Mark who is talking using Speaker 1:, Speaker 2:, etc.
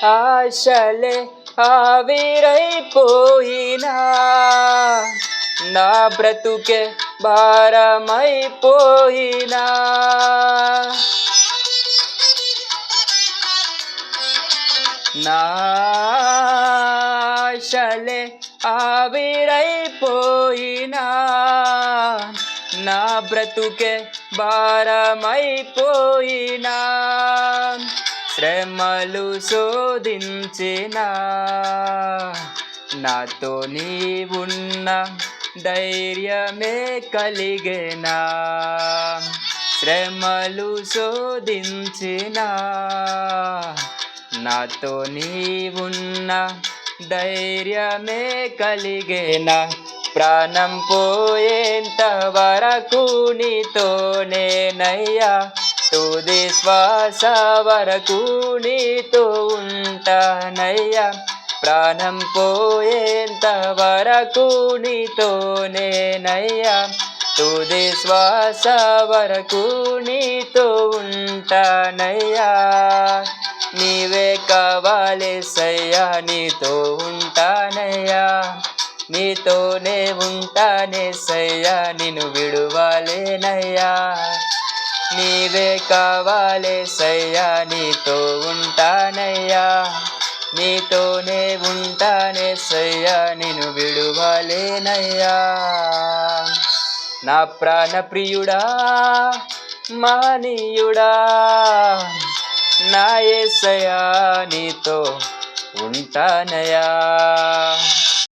Speaker 1: ఆశలే ఆవిరైపోయినా నా బ్రతుకే భారమైపోయినా నా ఆశలే ఆవిరైపోయినా నా బ్రతుకే భారమైపోయినా శ్రమలు శోధించిన నాతో నీవున్న ధైర్యమే కలిగేనా శ్రమలు శోధించిన నాతో నీవున్న ధైర్యమే కలిగేనా ప్రాణం పోయేంత వరకు నీతోనేనయ్యా తుది శ్వాస వరకు నీతో ఉంటానయ్యా ప్రాణం పోయేంత వరకు నీతోనేనయ్యా తుది శ్వాస వరకు నీతో ఉంటానయ్యా నీవే కావాలేసయ్యా నీతో ఉంటానయ్యా నీతోనే ఉంటానేసయ్యా నిన్ను విడువలేనయ్యా నీవే కావాలేసయ్యా నీతో ఉంటానయ్యా నీతోనే ఉంటానేసయ్యా నిన్ను విడువలేనయ్యా నా ప్రాణ ప్రియుడా మానీయుడా నా యేసయ్యా నీతో ఉంటానయ్యా